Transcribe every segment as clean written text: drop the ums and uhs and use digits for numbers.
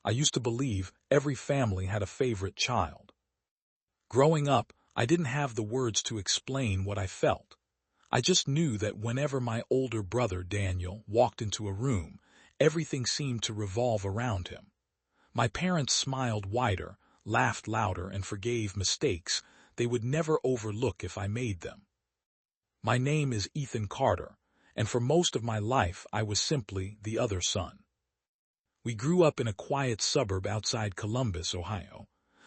I used to believe every family had a favorite child. Growing up, I didn't have the words to explain what I felt. I just knew that whenever my older brother Daniel walked into a room, everything seemed to revolve around him. My parents smiled wider, laughed louder, and forgave mistakes they would never overlook if I made them. My name is Ethan Carter, and for most of my life I was simply the other son. We grew up in a quiet suburb outside Columbus, Ohio.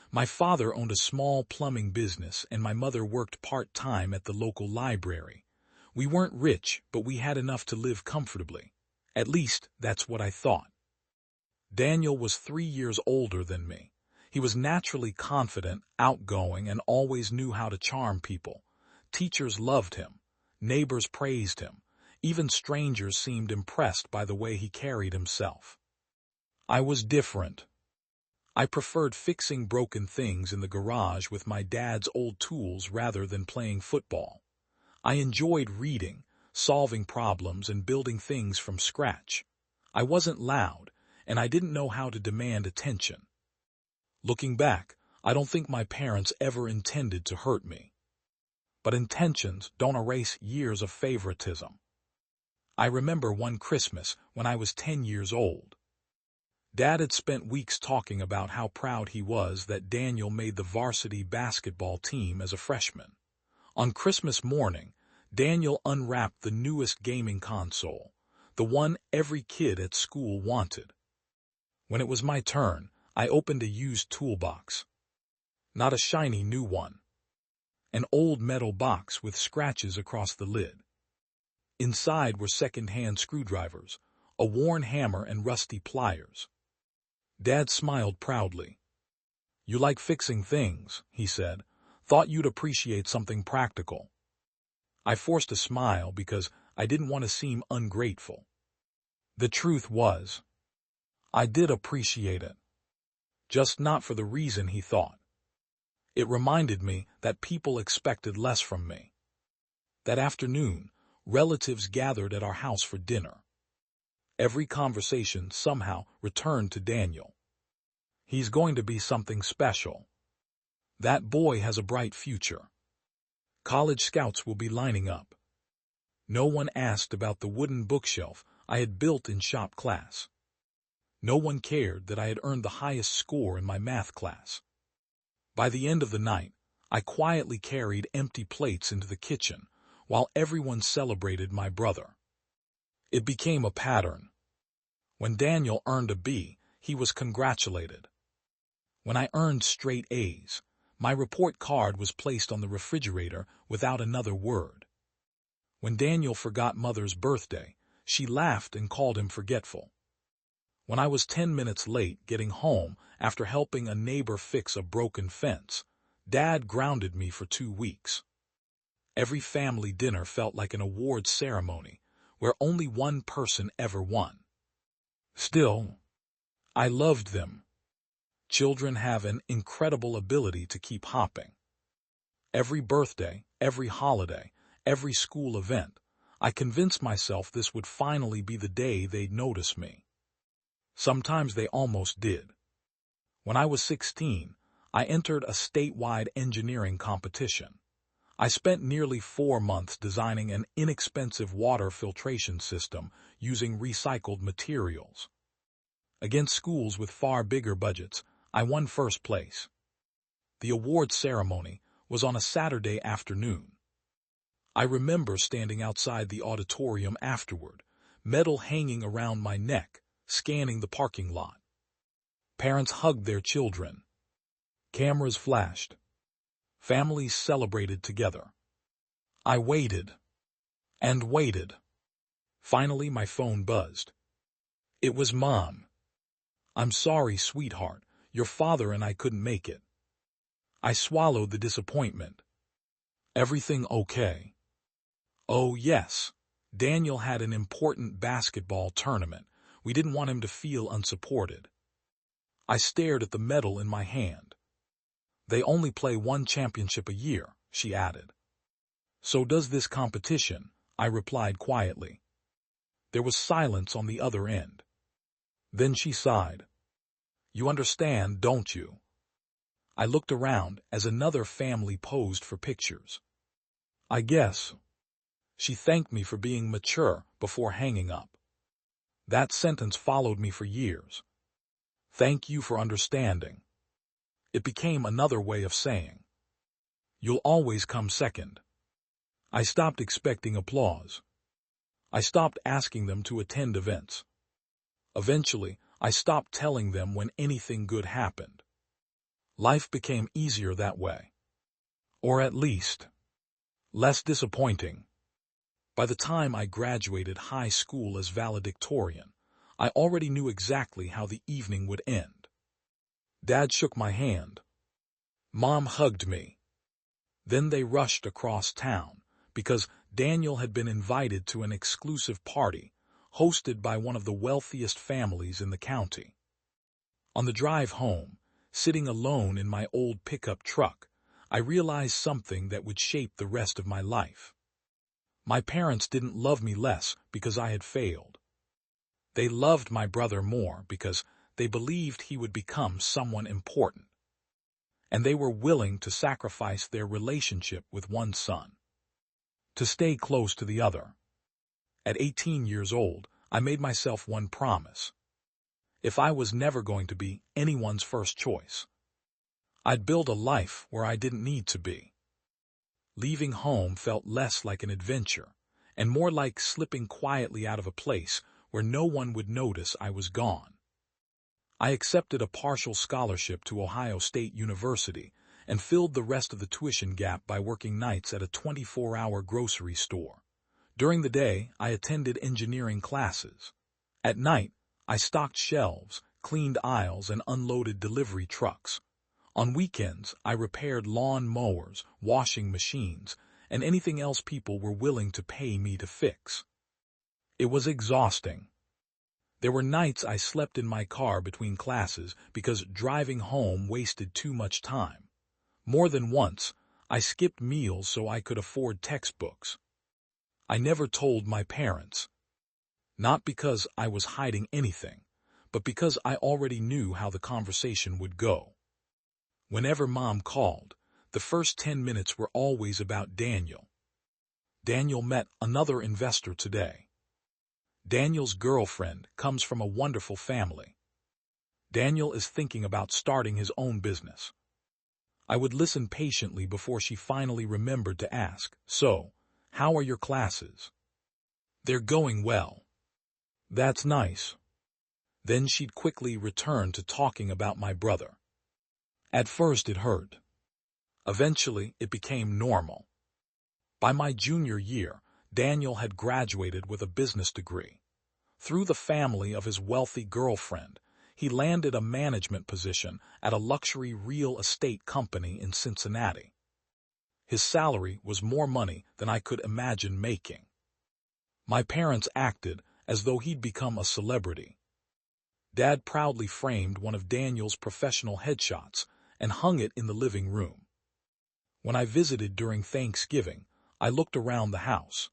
My father owned a small plumbing business, and my mother worked part-time at the local library. We weren't rich, but we had enough to live comfortably. At least, that's what I thought. Daniel was 3 years older than me. He was naturally confident, outgoing, and always knew how to charm people. Teachers loved him. Neighbors praised him. Even strangers seemed impressed by the way he carried himself. I was different. I preferred fixing broken things in the garage with my dad's old tools rather than playing football. I enjoyed reading, solving problems, and building things from scratch. I wasn't loud, and I didn't know how to demand attention. Looking back, I don't think my parents ever intended to hurt me. But intentions don't erase years of favoritism. I remember one Christmas when I was 10 years old. Dad had spent weeks talking about how proud he was that Daniel made the varsity basketball team as a freshman. On Christmas morning, Daniel unwrapped the newest gaming console, the one every kid at school wanted. When it was my turn, I opened a used toolbox. Not a shiny new one. An old metal box with scratches across the lid. Inside were second-hand screwdrivers, a worn hammer, and rusty pliers. Dad smiled proudly. "You like fixing things," he said. "Thought you'd appreciate something practical." I forced a smile because I didn't want to seem ungrateful. The truth was, I did appreciate it. Just not for the reason he thought. It reminded me that people expected less from me. That afternoon, relatives gathered at our house for dinner. Every conversation somehow returned to Daniel. "He's going to be something special. That boy has a bright future. College scouts will be lining up." No one asked about the wooden bookshelf I had built in shop class. No one cared that I had earned the highest score in my math class. By the end of the night, I quietly carried empty plates into the kitchen while everyone celebrated my brother. It became a pattern. When Daniel earned a B, he was congratulated. When I earned straight A's, my report card was placed on the refrigerator without another word. When Daniel forgot Mother's birthday, she laughed and called him forgetful. When I was 10 minutes late getting home after helping a neighbor fix a broken fence, Dad grounded me for 2 weeks. Every family dinner felt like an awards ceremony where only one person ever won. Still, I loved them. Children have an incredible ability to keep hopping. Every birthday, every holiday, every school event, I convinced myself this would finally be the day they'd notice me. Sometimes they almost did. When I was 16, I entered a statewide engineering competition. I spent nearly 4 months designing an inexpensive water filtration system using recycled materials. Against schools with far bigger budgets, I won first place. The award ceremony was on a Saturday afternoon. I remember standing outside the auditorium afterward, medal hanging around my neck, scanning the parking lot. Parents hugged their children. Cameras flashed. Families celebrated together. I waited and waited. Finally, my phone buzzed. It was Mom. "I'm sorry, sweetheart. Your father and I couldn't make it." I swallowed the disappointment. "Everything okay?" "Oh, yes. Daniel had an important basketball tournament. We didn't want him to feel unsupported." I stared at the medal in my hand. "They only play one championship a year," she added. "So does this competition," I replied quietly. There was silence on the other end. Then she sighed. You understand, don't you? I looked around as another family posed for pictures. I guess. She thanked me for being mature before hanging up. That sentence followed me for years. Thank you for understanding. It became another way of saying, you'll always come second. I stopped expecting applause. I stopped asking them to attend events. Eventually, I stopped telling them when anything good happened. Life became easier that way. Or at least, less disappointing. By the time I graduated high school as valedictorian, I already knew exactly how the evening would end. Dad shook my hand. Mom hugged me. Then they rushed across town, because Daniel had been invited to an exclusive party, hosted by one of the wealthiest families in the county. On the drive home, sitting alone in my old pickup truck, I realized something that would shape the rest of my life. My parents didn't love me less because I had failed. They loved my brother more because they believed he would become someone important. And they were willing to sacrifice their relationship with one son to stay close to the other. At 18 years old, I made myself one promise. If I was never going to be anyone's first choice, I'd build a life where I didn't need to be. Leaving home felt less like an adventure, and more like slipping quietly out of a place where no one would notice I was gone. I accepted a partial scholarship to Ohio State University and filled the rest of the tuition gap by working nights at a 24-hour grocery store. During the day, I attended engineering classes. At night, I stocked shelves, cleaned aisles, and unloaded delivery trucks. On weekends, I repaired lawn mowers, washing machines, and anything else people were willing to pay me to fix. It was exhausting. There were nights I slept in my car between classes because driving home wasted too much time. More than once, I skipped meals so I could afford textbooks. I never told my parents. Not because I was hiding anything, but because I already knew how the conversation would go. Whenever Mom called, the first 10 minutes were always about Daniel. Daniel met another investor today. Daniel's girlfriend comes from a wonderful family. Daniel is thinking about starting his own business. I would listen patiently before she finally remembered to ask, "So, how are your classes?" "They're going well." "That's nice." Then she'd quickly return to talking about my brother. At first it hurt. Eventually it became normal. By my junior year, Daniel had graduated with a business degree. Through the family of his wealthy girlfriend, he landed a management position at a luxury real estate company in Cincinnati. His salary was more money than I could imagine making. My parents acted as though he'd become a celebrity. Dad proudly framed one of Daniel's professional headshots and hung it in the living room. When I visited during Thanksgiving, I looked around the house.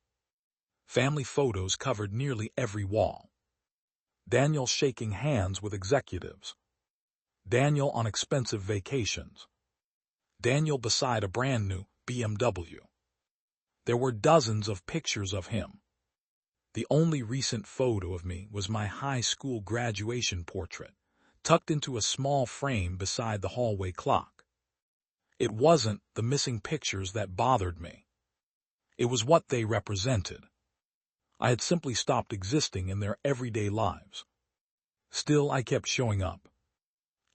Family photos covered nearly every wall. Daniel shaking hands with executives. Daniel on expensive vacations. Daniel beside a brand new BMW. There were dozens of pictures of him. The only recent photo of me was my high school graduation portrait, tucked into a small frame beside the hallway clock. It wasn't the missing pictures that bothered me. It was what they represented. I had simply stopped existing in their everyday lives. Still, I kept showing up.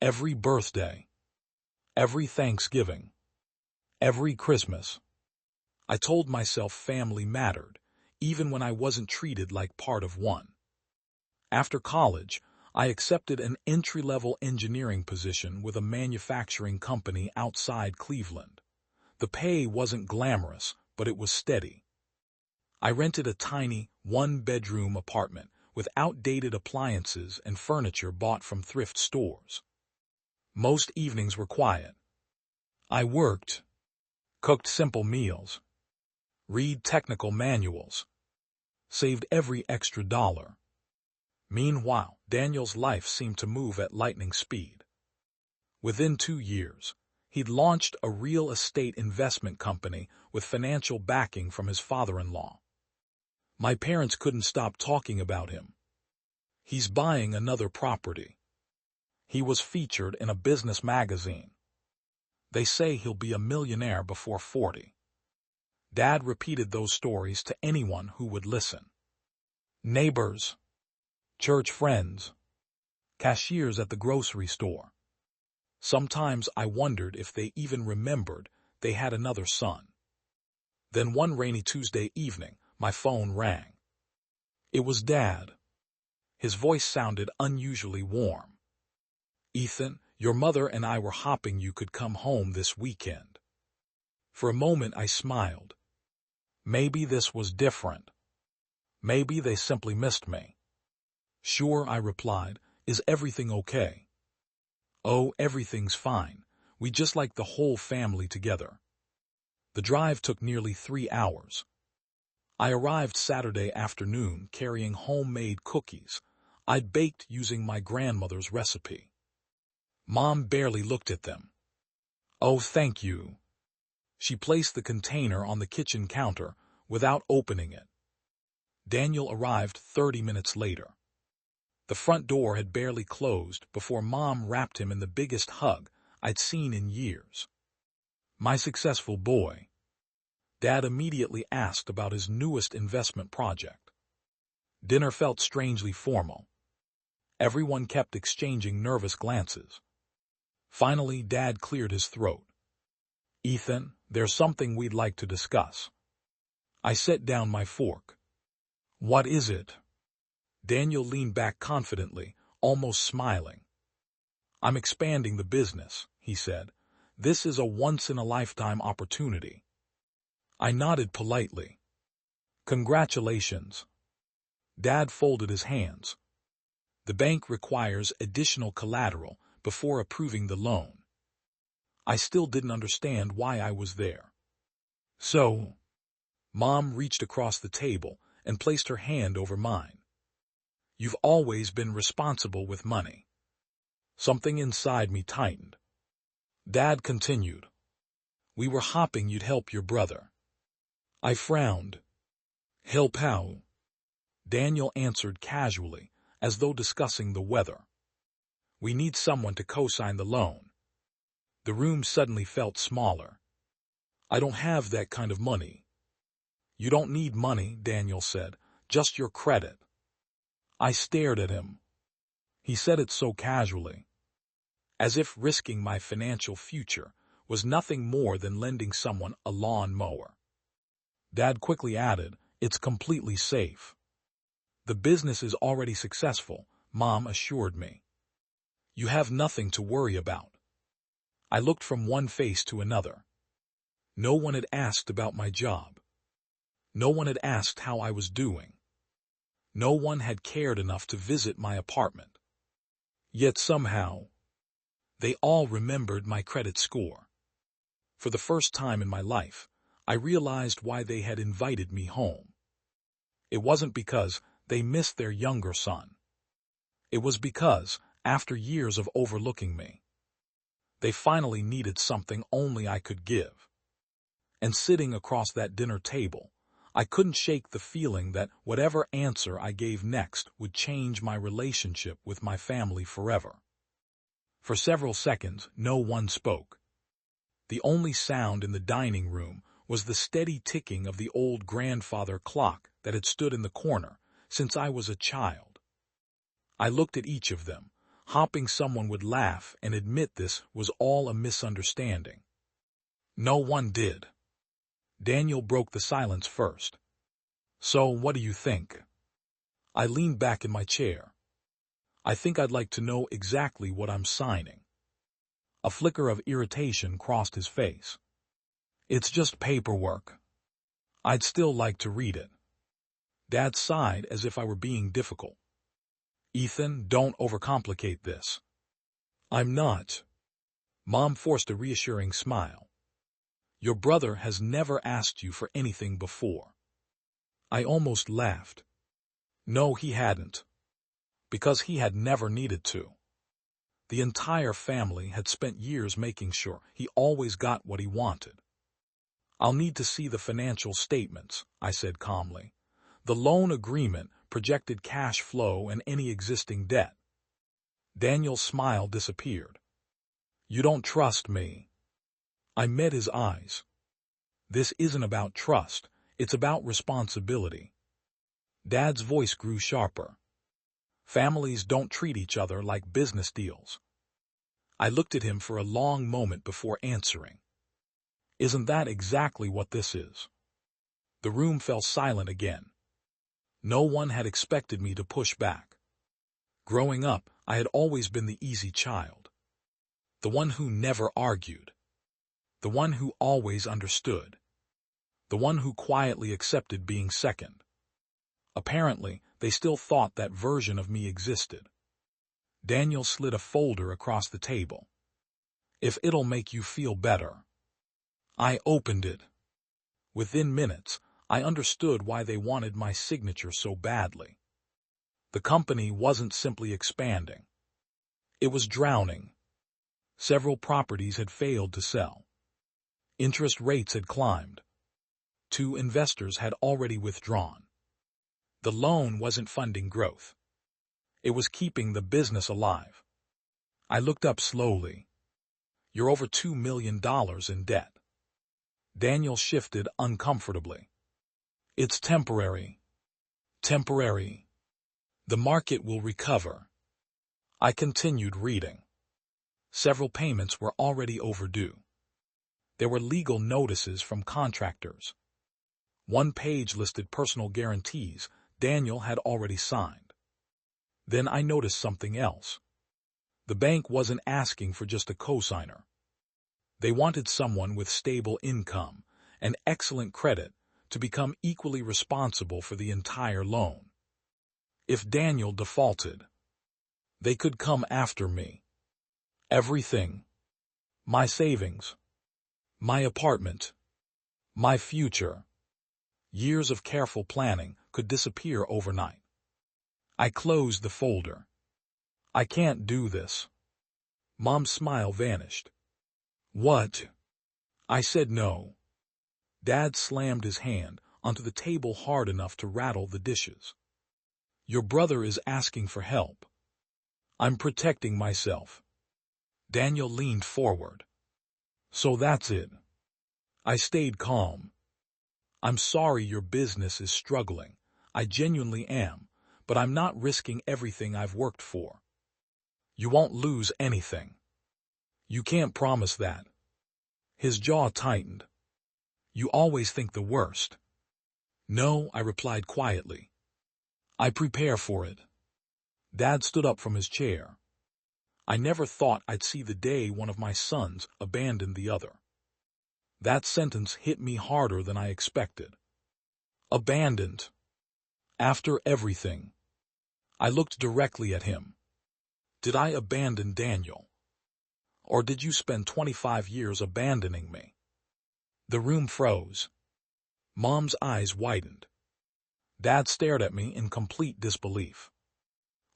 Every birthday. Every Thanksgiving. Every Christmas. I told myself family mattered, even when I wasn't treated like part of one. After college, I accepted an entry-level engineering position with a manufacturing company outside Cleveland. The pay wasn't glamorous, but it was steady. I rented a tiny, one-bedroom apartment with outdated appliances and furniture bought from thrift stores. Most evenings were quiet. I worked, cooked simple meals, read technical manuals, saved every extra dollar. Meanwhile, Daniel's life seemed to move at lightning speed. Within 2 years, he'd launched a real estate investment company with financial backing from his father-in-law. My parents couldn't stop talking about him. He's buying another property. He was featured in a business magazine. They say he'll be a millionaire before 40. Dad repeated those stories to anyone who would listen. Neighbors, church friends, cashiers at the grocery store. Sometimes I wondered if they even remembered they had another son. Then one rainy Tuesday evening, my phone rang. It was Dad. His voice sounded unusually warm. "Ethan, your mother and I were hoping you could come home this weekend." For a moment I smiled. Maybe this was different. Maybe they simply missed me. "Sure," I replied. "Is everything okay?" "Oh, everything's fine. We just like the whole family together." The drive took nearly 3 hours. I arrived Saturday afternoon carrying homemade cookies I'd baked using my grandmother's recipe. Mom barely looked at them. "Oh, thank you." She placed the container on the kitchen counter without opening it. Daniel arrived 30 minutes later. The front door had barely closed before Mom wrapped him in the biggest hug I'd seen in years. "My successful boy." Dad immediately asked about his newest investment project. Dinner felt strangely formal. Everyone kept exchanging nervous glances. Finally, Dad cleared his throat. "Ethan, there's something we'd like to discuss." I set down my fork. "What is it?" Daniel leaned back confidently, almost smiling. "I'm expanding the business," he said. "This is a once-in-a-lifetime opportunity." I nodded politely. "Congratulations." Dad folded his hands. "The bank requires additional collateral before approving the loan." I still didn't understand why I was there. "So?" Mom reached across the table and placed her hand over mine. "You've always been responsible with money." Something inside me tightened. Dad continued. "We were hoping you'd help your brother." I frowned. "Help how?" Daniel answered casually, as though discussing the weather. "We need someone to co-sign the loan." The room suddenly felt smaller. "I don't have that kind of money." "You don't need money," Daniel said, "just your credit." I stared at him. He said it so casually, as if risking my financial future was nothing more than lending someone a lawn mower. Dad quickly added, "It's completely safe." "The business is already successful," Mom assured me. "You have nothing to worry about." I looked from one face to another. No one had asked about my job. No one had asked how I was doing. No one had cared enough to visit my apartment. Yet somehow, they all remembered my credit score. For the first time in my life, I realized why they had invited me home. It wasn't because they missed their younger son. It was because, after years of overlooking me, they finally needed something only I could give. And sitting across that dinner table, I couldn't shake the feeling that whatever answer I gave next would change my relationship with my family forever. For several seconds, no one spoke. The only sound in the dining room was the steady ticking of the old grandfather clock that had stood in the corner since I was a child. I looked at each of them, hoping someone would laugh and admit this was all a misunderstanding. No one did. Daniel broke the silence first. "So, what do you think?" I leaned back in my chair. "I think I'd like to know exactly what I'm signing." A flicker of irritation crossed his face. "It's just paperwork." "I'd still like to read it." Dad sighed as if I were being difficult. "Ethan, don't overcomplicate this." "I'm not." Mom forced a reassuring smile. "Your brother has never asked you for anything before." I almost laughed. No, he hadn't. Because he had never needed to. The entire family had spent years making sure he always got what he wanted. "I'll need to see the financial statements," I said calmly. "The loan agreement, projected cash flow, and any existing debt." Daniel's smile disappeared. "You don't trust me." I met his eyes. "This isn't about trust, it's about responsibility." Dad's voice grew sharper. "Families don't treat each other like business deals." I looked at him for a long moment before answering. "Isn't that exactly what this is?" The room fell silent again. No one had expected me to push back. Growing up, I had always been the easy child. The one who never argued. The one who always understood. The one who quietly accepted being second. Apparently, they still thought that version of me existed. Daniel slid a folder across the table. "If it'll make you feel better." I opened it. Within minutes, I understood why they wanted my signature so badly. The company wasn't simply expanding. It was drowning. Several properties had failed to sell. Interest rates had climbed. 2 investors had already withdrawn. The loan wasn't funding growth. It was keeping the business alive. I looked up slowly. "You're over $2 million in debt." Daniel shifted uncomfortably. "It's temporary." "Temporary. The market will recover." I continued reading. Several payments were already overdue. There were legal notices from contractors. One page listed personal guarantees Daniel had already signed. Then I noticed something else. The bank wasn't asking for just a cosigner. They wanted someone with stable income and excellent credit to become equally responsible for the entire loan. If Daniel defaulted, they could come after me. Everything. My savings. My apartment. My future. Years of careful planning could disappear overnight. I closed the folder. "I can't do this." Mom's smile vanished. "What?" I said no. Dad slammed his hand onto the table hard enough to rattle the dishes. "Your brother is asking for help." "I'm protecting myself." Daniel leaned forward. "So that's it." I stayed calm. "I'm sorry your business is struggling. I genuinely am, but I'm not risking everything I've worked for." "You won't lose anything." "You can't promise that." His jaw tightened. "You always think the worst." "No," I replied quietly. "I prepare for it." Dad stood up from his chair. "I never thought I'd see the day one of my sons abandoned the other." That sentence hit me harder than I expected. Abandoned. After everything. I looked directly at him. "Did I abandon Daniel? Or did you spend 25 years abandoning me?" The room froze. Mom's eyes widened. Dad stared at me in complete disbelief.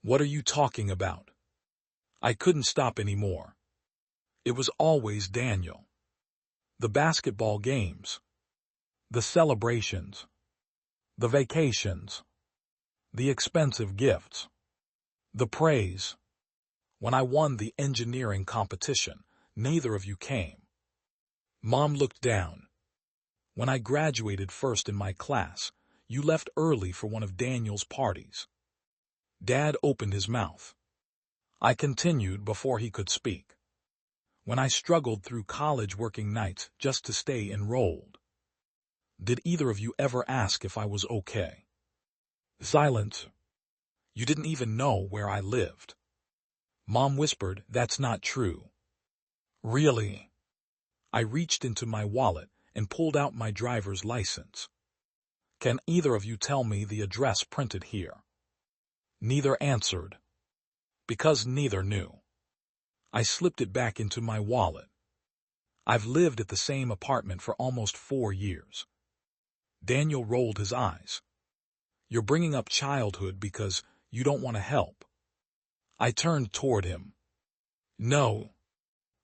"What are you talking about?" I couldn't stop anymore. It was always Daniel. The basketball games. The celebrations. The vacations. The expensive gifts. The praise. When I won the engineering competition, neither of you came. Mom looked down. When I graduated first in my class, you left early for one of Daniel's parties. Dad opened his mouth. I continued before he could speak. When I struggled through college working nights just to stay enrolled. Did either of you ever ask if I was okay? Silence. You didn't even know where I lived. Mom whispered, "That's not true." Really? I reached into my wallet and pulled out my driver's license. "Can either of you tell me the address printed here?" Neither answered. Because neither knew. I slipped it back into my wallet. "I've lived at the same apartment for almost 4 years. Daniel rolled his eyes. "You're bringing up childhood because you don't want to help." I turned toward him. No,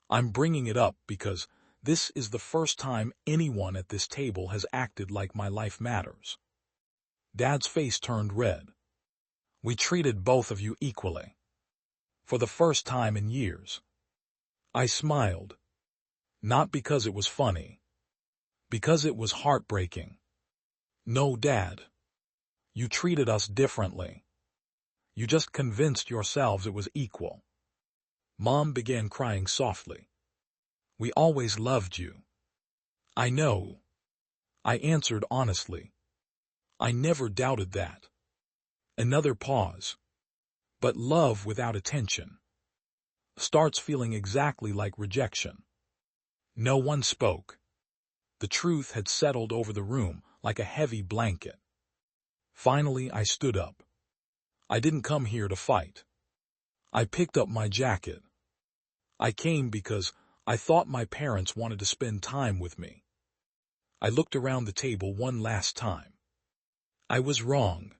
I'm bringing it up because this is the first time anyone at this table has acted like my life matters. Dad's face turned red. We treated both of you equally. For the first time in years. I smiled. Not because it was funny. Because it was heartbreaking. No, Dad. You treated us differently. You just convinced yourselves it was equal. Mom began crying softly. We always loved you. I know. I answered honestly. I never doubted that. Another pause. But love without attention starts feeling exactly like rejection. No one spoke. The truth had settled over the room like a heavy blanket. Finally, I stood up. I didn't come here to fight. I picked up my jacket. I came because I thought my parents wanted to spend time with me. I looked around the table one last time. I was wrong.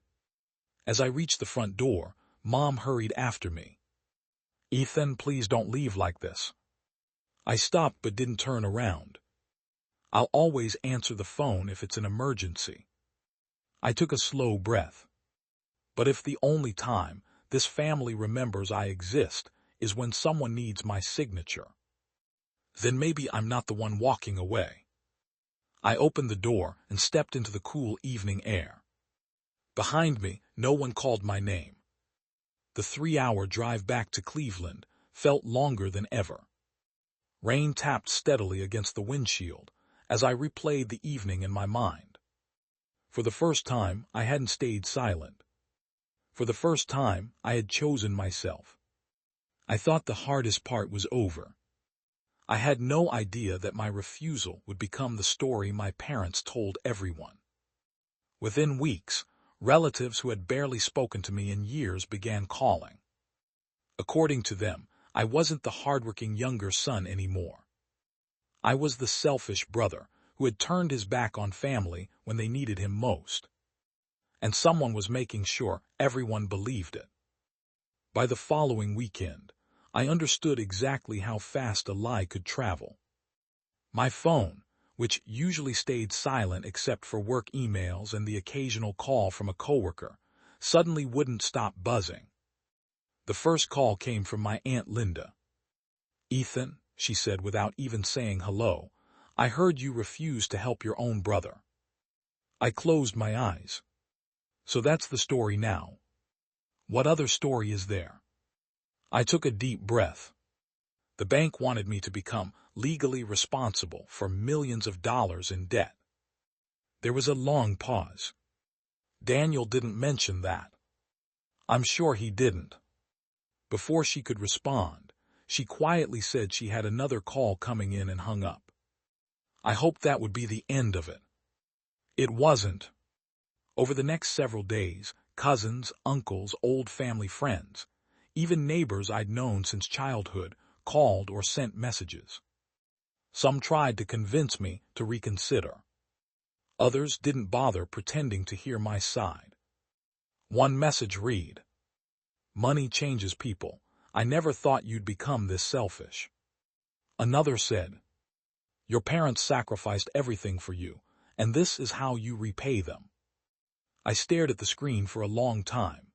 As I reached the front door, Mom hurried after me. Ethan, please don't leave like this. I stopped but didn't turn around. I'll always answer the phone if it's an emergency. I took a slow breath. But if the only time this family remembers I exist is when someone needs my signature, then maybe I'm not the one walking away. I opened the door and stepped into the cool evening air. Behind me, no one called my name. The 3-hour drive back to Cleveland felt longer than ever. Rain tapped steadily against the windshield as I replayed the evening in my mind. For the first time, I hadn't stayed silent. For the first time, I had chosen myself. I thought the hardest part was over. I had no idea that my refusal would become the story my parents told everyone. Within weeks, relatives who had barely spoken to me in years began calling. According to them, I wasn't the hardworking younger son anymore. I was the selfish brother who had turned his back on family when they needed him most. And someone was making sure everyone believed it. By the following weekend, I understood exactly how fast a lie could travel. My phone, which usually stayed silent except for work emails and the occasional call from a coworker, suddenly wouldn't stop buzzing. The first call came from my Aunt Linda. Ethan, she said without even saying hello, I heard you refuse to help your own brother. I closed my eyes. So that's the story now. What other story is there? I took a deep breath. The bank wanted me to become legally responsible for millions of dollars in debt. There was a long pause. Daniel didn't mention that. I'm sure he didn't. Before she could respond, she quietly said she had another call coming in and hung up. I hoped that would be the end of it. It wasn't. Over the next several days, cousins, uncles, old family friends, even neighbors I'd known since childhood, called or sent messages. Some tried to convince me to reconsider. Others didn't bother pretending to hear my side. One message read, "Money changes people. I never thought you'd become this selfish." Another said, "Your parents sacrificed everything for you, and this is how you repay them." I stared at the screen for a long time.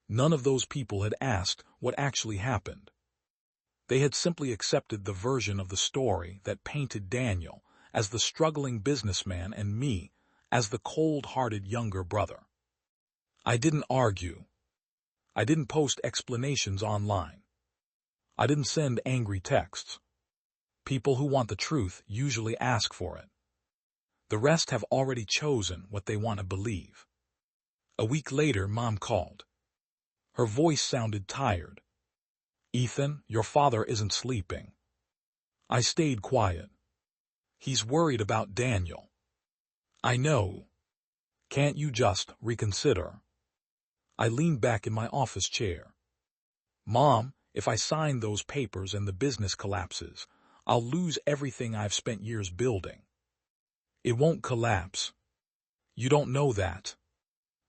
None of those people had asked what actually happened. They had simply accepted the version of the story that painted Daniel as the struggling businessman and me as the cold-hearted younger brother. I didn't argue. I didn't post explanations online. I didn't send angry texts. People who want the truth usually ask for it. The rest have already chosen what they want to believe. A week later, Mom called. Her voice sounded tired. "Ethan, your father isn't sleeping." I stayed quiet. "He's worried about Daniel." "I know. Can't you just reconsider?" I leaned back in my office chair. "Mom, if I sign those papers and the business collapses, I'll lose everything I've spent years building." "It won't collapse. You don't know that."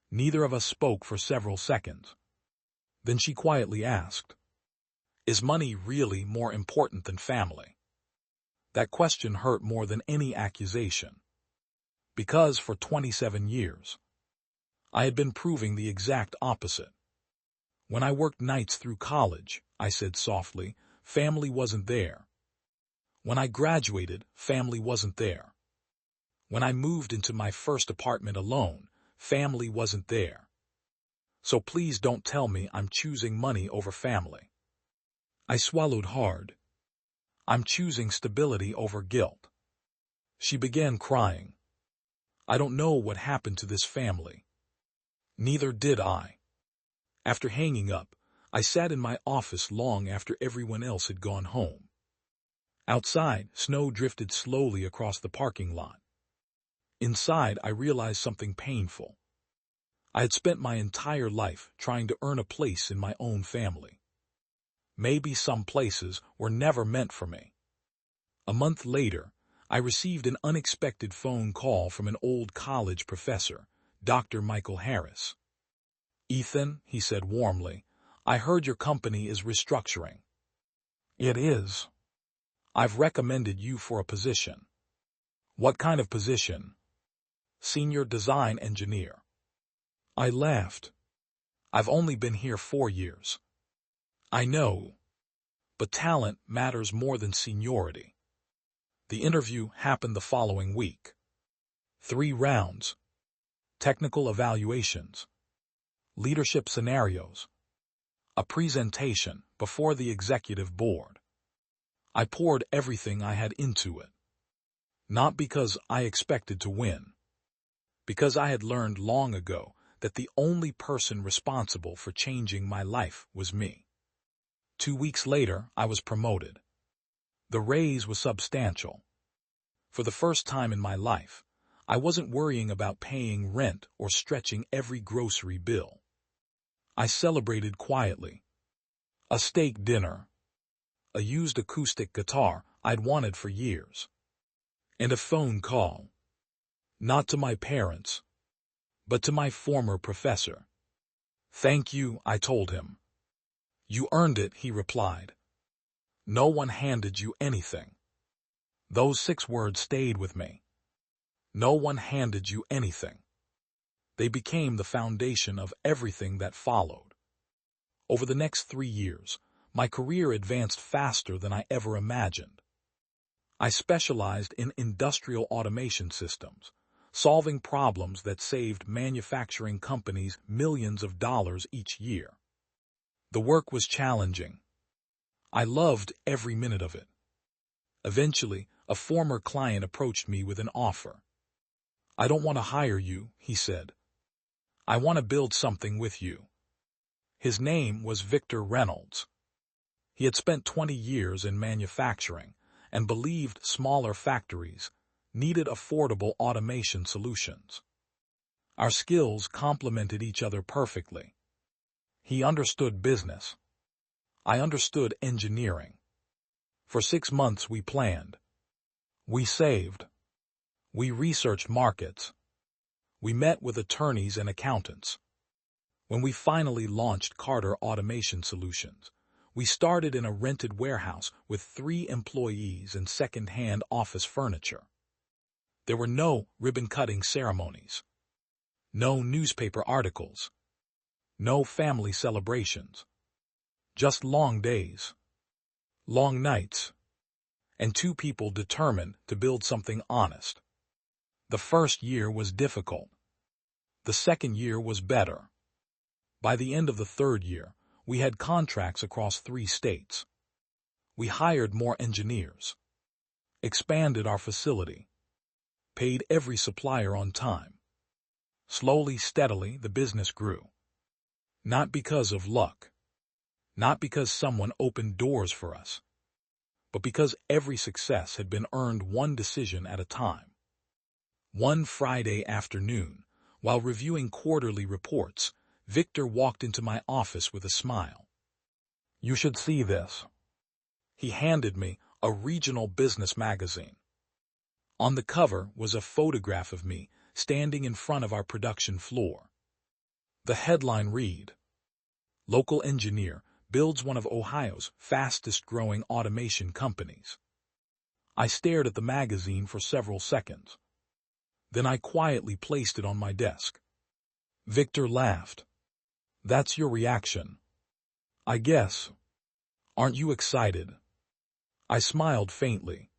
Neither of us spoke for several seconds. Then she quietly asked, Is money really more important than family? That question hurt more than any accusation. Because for 27 years, I had been proving the exact opposite. When I worked nights through college, I said softly, family wasn't there. When I graduated, family wasn't there. When I moved into my first apartment alone, family wasn't there. So please don't tell me I'm choosing money over family. I swallowed hard. I'm choosing stability over guilt. She began crying. I don't know what happened to this family. Neither did I. After hanging up, I sat in my office long after everyone else had gone home. Outside, snow drifted slowly across the parking lot. Inside, I realized something painful. I had spent my entire life trying to earn a place in my own family. Maybe some places were never meant for me. A month later, I received an unexpected phone call from an old college professor, Dr. Michael Harris. "Ethan," he said warmly, "I heard your company is restructuring." "It is. I've recommended you for a position." "What kind of position?" "Senior design engineer." I laughed. "I've only been here 4 years." "I know. But talent matters more than seniority." The interview happened the following week. 3 rounds. Technical evaluations. Leadership scenarios. A presentation before the executive board. I poured everything I had into it. Not because I expected to win. Because I had learned long ago that the only person responsible for changing my life was me. 2 weeks later, I was promoted. The raise was substantial. For the first time in my life, I wasn't worrying about paying rent or stretching every grocery bill. I celebrated quietly. A steak dinner. A used acoustic guitar I'd wanted for years. And a phone call. Not to my parents, but to my former professor. "Thank you," I told him. "You earned it," he replied. "No one handed you anything." Those 6 words stayed with me. No one handed you anything. They became the foundation of everything that followed. Over the next 3 years, my career advanced faster than I ever imagined. I specialized in industrial automation systems, solving problems that saved manufacturing companies millions of dollars each year. The work was challenging. I loved every minute of it. Eventually, a former client approached me with an offer. "I don't want to hire you," he said. "I want to build something with you." His name was Victor Reynolds. He had spent 20 years in manufacturing and believed smaller factories needed affordable automation solutions. Our skills complemented each other perfectly. He understood business. I understood engineering. For 6 months we planned. We saved. We researched markets. We met with attorneys and accountants. When we finally launched Carter Automation Solutions, we started in a rented warehouse with 3 employees and second-hand office furniture. There were no ribbon-cutting ceremonies. No newspaper articles. No family celebrations. Just long days. Long nights. And 2 people determined to build something honest. The first year was difficult. The second year was better. By the end of the 3rd year, we had contracts across 3 states. We hired more engineers. Expanded our facility. Paid every supplier on time. Slowly, steadily, the business grew. Not because of luck. Not because someone opened doors for us. But because every success had been earned one decision at a time. One Friday afternoon, while reviewing quarterly reports, Victor walked into my office with a smile. "You should see this." He handed me a regional business magazine. On the cover was a photograph of me standing in front of our production floor. The headline read, "Local engineer builds one of Ohio's fastest-growing automation companies. I stared at the magazine for several seconds. Then I quietly placed it on my desk. Victor laughed. That's your reaction. I guess. Aren't you excited? I smiled faintly.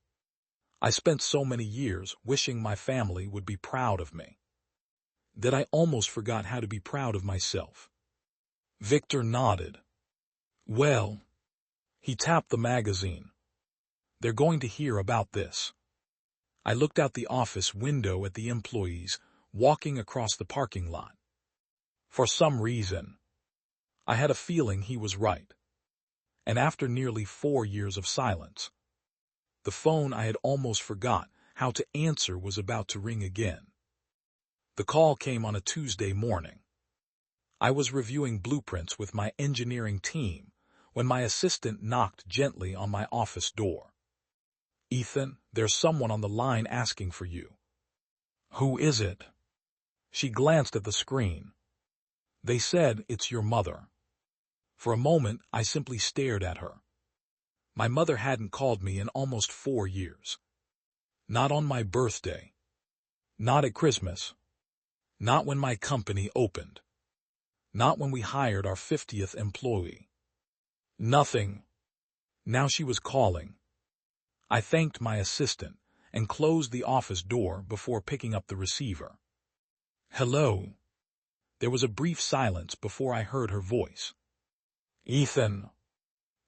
I spent so many years wishing my family would be proud of me that I almost forgot how to be proud of myself. Victor nodded. Well, he tapped the magazine. They're going to hear about this. I looked out the office window at the employees walking across the parking lot. For some reason, I had a feeling he was right. And after nearly 4 years of silence, the phone I had almost forgot how to answer was about to ring again. The call came on a Tuesday morning. I was reviewing blueprints with my engineering team when my assistant knocked gently on my office door. Ethan, there's someone on the line asking for you. Who is it? She glanced at the screen. They said it's your mother. For a moment, I simply stared at her. My mother hadn't called me in almost 4 years. Not on my birthday. Not at Christmas. Not when my company opened. Not when we hired our 50th employee. Nothing. Now she was calling. I thanked my assistant and closed the office door before picking up the receiver. Hello. There was a brief silence before I heard her voice. Ethan.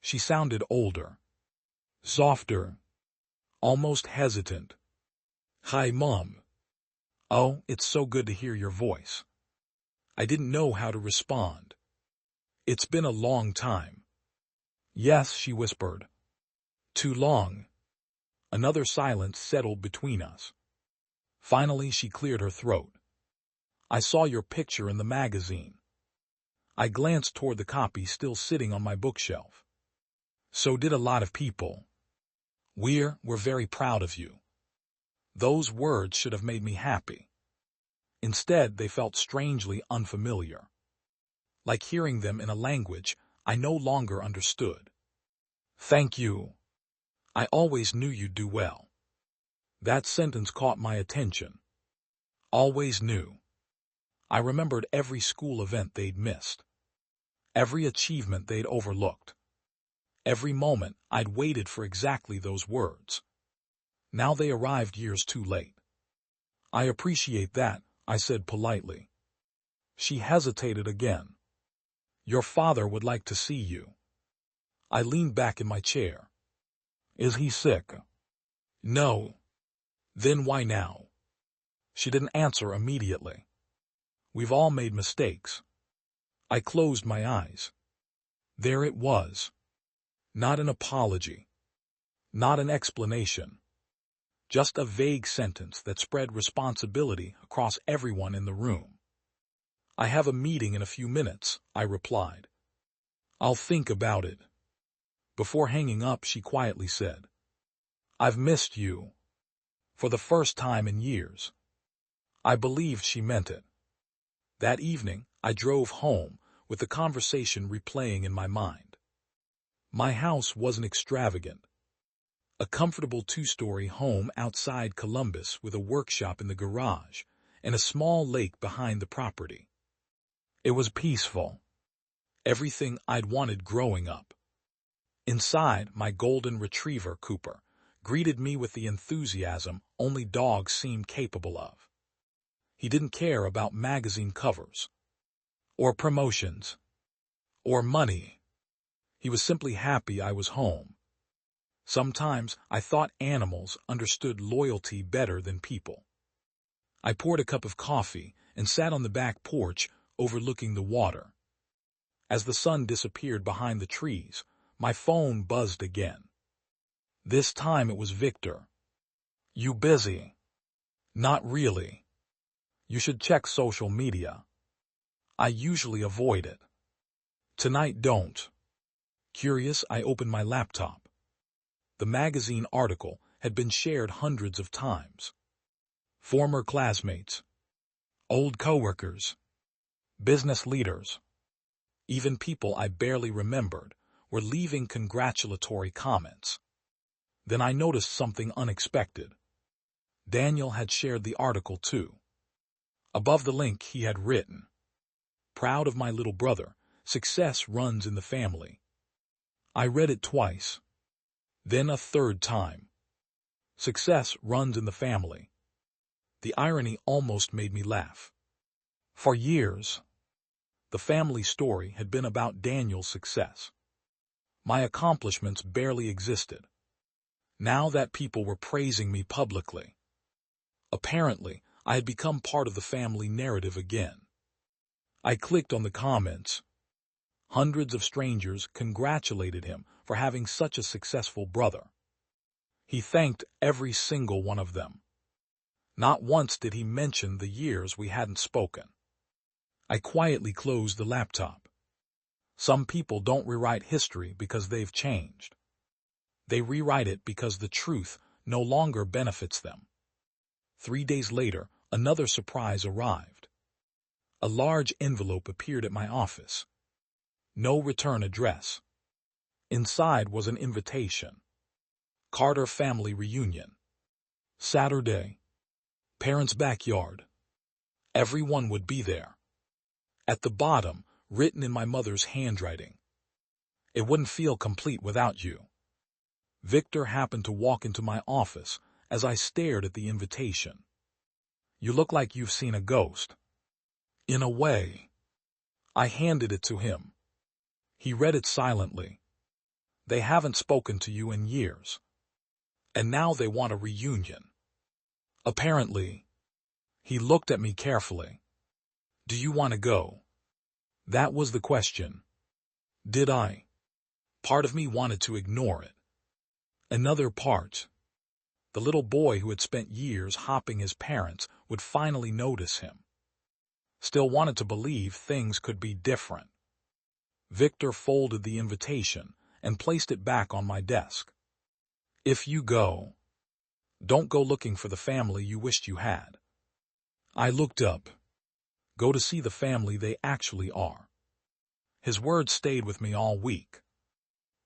She sounded older. Softer. Almost hesitant. Hi, Mom. Oh, it's so good to hear your voice. I didn't know how to respond. It's been a long time. Yes, she whispered. Too long. Another silence settled between us. Finally, she cleared her throat. I saw your picture in the magazine. I glanced toward the copy still sitting on my bookshelf. So did a lot of people. We're very proud of you. Those words should have made me happy. Instead, they felt strangely unfamiliar. Like hearing them in a language I no longer understood. Thank you. I always knew you'd do well. That sentence caught my attention. Always knew. I remembered every school event they'd missed. Every achievement they'd overlooked. Every moment I'd waited for exactly those words. Now they arrived years too late. I appreciate that, I said politely. She hesitated again. Your father would like to see you. I leaned back in my chair. Is he sick? No. Then why now? She didn't answer immediately. We've all made mistakes. I closed my eyes. There it was. Not an apology. Not an explanation. Just a vague sentence that spread responsibility across everyone in the room. I have a meeting in a few minutes, I replied. I'll think about it. Before hanging up, she quietly said, I've missed you. For the first time in years. I believed she meant it. That evening, I drove home with the conversation replaying in my mind. My house wasn't extravagant. A comfortable 2-story home outside Columbus with a workshop in the garage and a small lake behind the property. It was peaceful. Everything I'd wanted growing up. Inside, my golden retriever, Cooper, greeted me with the enthusiasm only dogs seemed capable of. He didn't care about magazine covers, or promotions, or money. He was simply happy I was home. Sometimes I thought animals understood loyalty better than people. I poured a cup of coffee and sat on the back porch overlooking the water. As the sun disappeared behind the trees, my phone buzzed again. This time it was Victor. You busy? Not really. You should check social media. I usually avoid it. Tonight don't. Curious, I opened my laptop. The magazine article had been shared hundreds of times. Former classmates, old coworkers, business leaders, even people I barely remembered were leaving congratulatory comments. Then I noticed something unexpected. Daniel had shared the article too. Above the link he had written, "Proud of my little brother, success runs in the family." I read it twice, then a third time. Success runs in the family. The irony almost made me laugh. For years, the family story had been about Daniel's success. My accomplishments barely existed. Now that people were praising me publicly, apparently, I had become part of the family narrative again. I clicked on the comments. Hundreds of strangers congratulated him for having such a successful brother. He thanked every single one of them. Not once did he mention the years we hadn't spoken. I quietly closed the laptop. Some people don't rewrite history because they've changed. They rewrite it because the truth no longer benefits them. 3 days later, another surprise arrived. A large envelope appeared at my office. No return address. Inside was an invitation. Carter family reunion. Saturday. Parents' backyard. Everyone would be there. At the bottom, written in my mother's handwriting, "It wouldn't feel complete without you." Victor happened to walk into my office as I stared at the invitation. "You look like you've seen a ghost." "In a way." I handed it to him. He read it silently. "They haven't spoken to you in years. And now they want a reunion. Apparently." He looked at me carefully. "Do you want to go?" That was the question. Did I? Part of me wanted to ignore it. Another part, the little boy who had spent years hopping his parents, would finally notice him. Still wanted to believe things could be different. Victor folded the invitation and placed it back on my desk. "If you go, don't go looking for the family you wished you had." I looked up. "Go to see the family they actually are." His words stayed with me all week.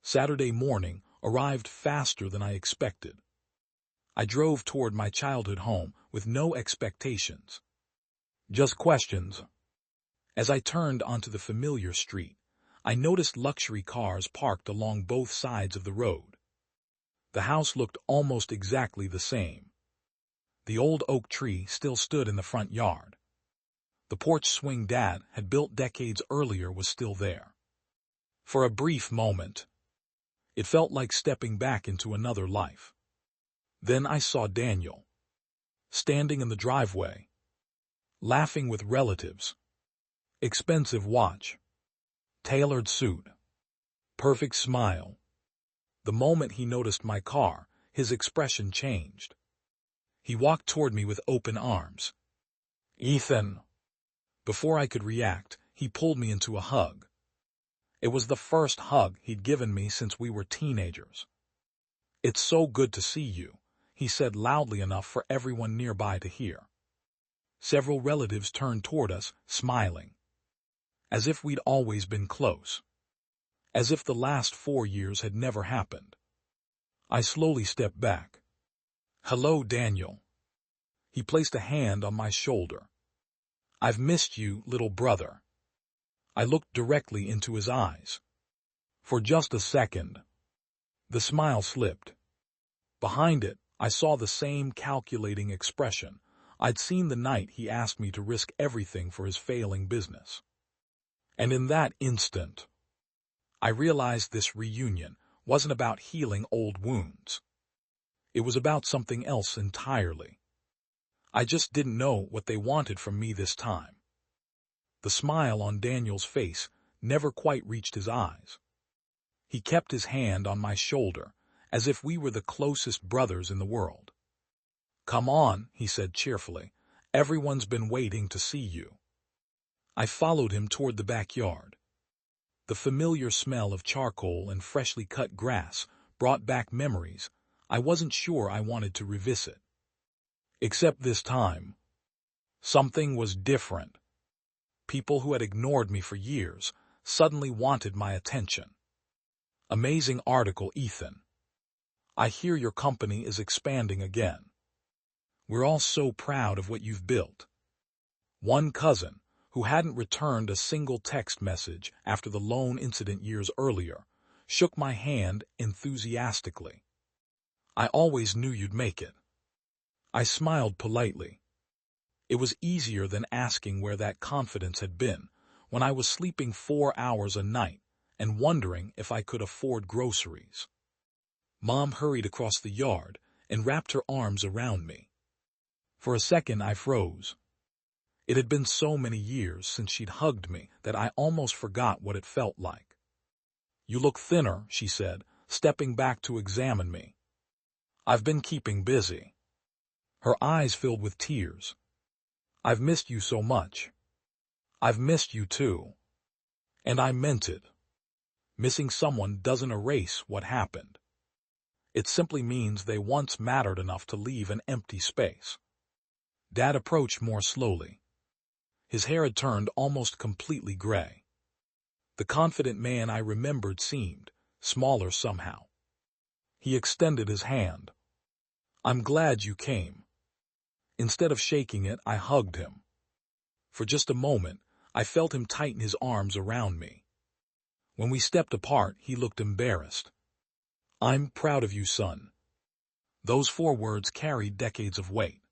Saturday morning arrived faster than I expected. I drove toward my childhood home with no expectations, just questions. As I turned onto the familiar street, I noticed luxury cars parked along both sides of the road. The house looked almost exactly the same. The old oak tree still stood in the front yard. The porch swing Dad had built decades earlier was still there. For a brief moment, it felt like stepping back into another life. Then I saw Daniel, standing in the driveway, laughing with relatives. Expensive watch, tailored suit, perfect smile. The moment he noticed my car, his expression changed. He walked toward me with open arms. "Ethan." Before I could react, he pulled me into a hug. It was the first hug he'd given me since we were teenagers. "It's so good to see you," he said loudly enough for everyone nearby to hear. Several relatives turned toward us, smiling. As if we'd always been close. As if the last 4 years had never happened. I slowly stepped back. "Hello, Daniel." He placed a hand on my shoulder. "I've missed you, little brother." I looked directly into his eyes. For just a second, the smile slipped. Behind it, I saw the same calculating expression I'd seen the night he asked me to risk everything for his failing business. And in that instant, I realized this reunion wasn't about healing old wounds. It was about something else entirely. I just didn't know what they wanted from me this time. The smile on Daniel's face never quite reached his eyes. He kept his hand on my shoulder, as if we were the closest brothers in the world. "Come on," he said cheerfully. "Everyone's been waiting to see you." I followed him toward the backyard. The familiar smell of charcoal and freshly cut grass brought back memories I wasn't sure I wanted to revisit. Except this time, something was different. People who had ignored me for years suddenly wanted my attention. Amazing article, Ethan. I hear your company is expanding again. We're all so proud of what you've built. One cousin, who hadn't returned a single text message after the loan incident years earlier, shook my hand enthusiastically. I always knew you'd make it. I smiled politely. It was easier than asking where that confidence had been when I was sleeping 4 hours a night and wondering if I could afford groceries. Mom hurried across the yard and wrapped her arms around me. For a second I froze. It had been so many years since she'd hugged me that I almost forgot what it felt like. You look thinner, she said, stepping back to examine me. I've been keeping busy. Her eyes filled with tears. I've missed you so much. I've missed you too. And I meant it. Missing someone doesn't erase what happened. It simply means they once mattered enough to leave an empty space. Dad approached more slowly. His hair had turned almost completely gray. The confident man I remembered seemed smaller somehow. He extended his hand. I'm glad you came. Instead of shaking it, I hugged him. For just a moment, I felt him tighten his arms around me. When we stepped apart, he looked embarrassed. I'm proud of you, son. Those 4 words carried decades of weight.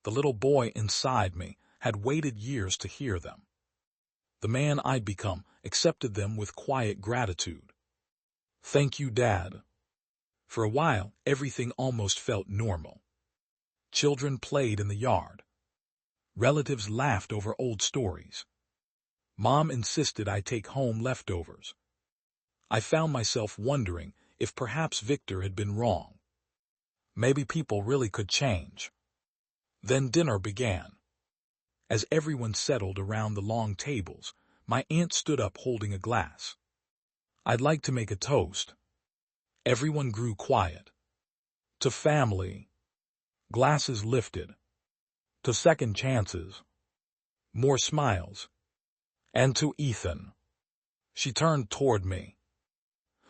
The little boy inside me had waited years to hear them. The man I'd become accepted them with quiet gratitude. Thank you, Dad. For a while, everything almost felt normal. Children played in the yard. Relatives laughed over old stories. Mom insisted I take home leftovers. I found myself wondering if perhaps Victor had been wrong. Maybe people really could change. Then dinner began. As everyone settled around the long tables, my aunt stood up holding a glass. I'd like to make a toast. Everyone grew quiet. To family. Glasses lifted. To second chances. More smiles. And to Ethan. She turned toward me.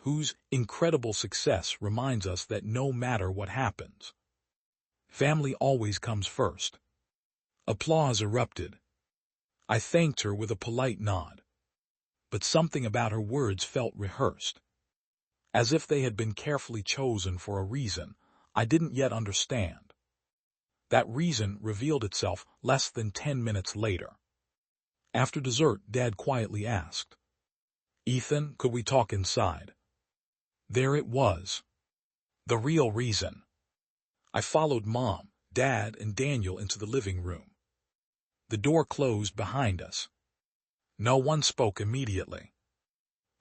Whose incredible success reminds us that no matter what happens, family always comes first. Applause erupted. I thanked her with a polite nod. But something about her words felt rehearsed. As if they had been carefully chosen for a reason I didn't yet understand. That reason revealed itself less than 10 minutes later. After dessert, Dad quietly asked, Ethan, could we talk inside? There it was. The real reason. I followed Mom, Dad, and Daniel into the living room. The door closed behind us. No one spoke immediately.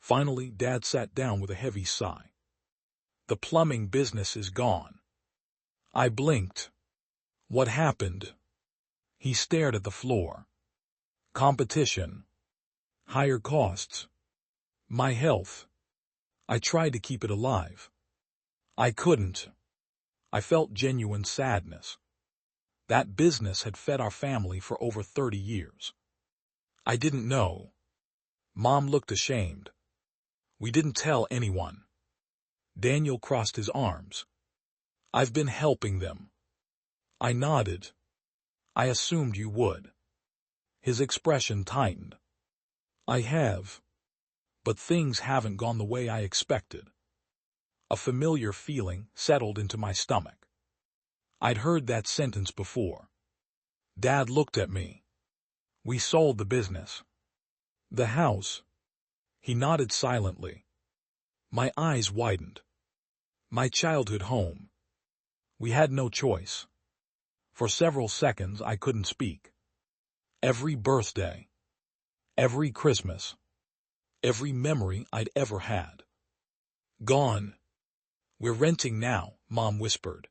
Finally, Dad sat down with a heavy sigh. The plumbing business is gone. I blinked. What happened? He stared at the floor. Competition. Higher costs. My health. I tried to keep it alive. I couldn't. I felt genuine sadness. That business had fed our family for over 30 years. I didn't know. Mom looked ashamed. We didn't tell anyone. Daniel crossed his arms. I've been helping them. I nodded. I assumed you would. His expression tightened. I have. But things haven't gone the way I expected. A familiar feeling settled into my stomach. I'd heard that sentence before. Dad looked at me. We sold the business. The house. He nodded silently. My eyes widened. My childhood home. We had no choice. For several seconds I couldn't speak. Every birthday. Every Christmas. Every memory I'd ever had. Gone. We're renting now, Mom whispered.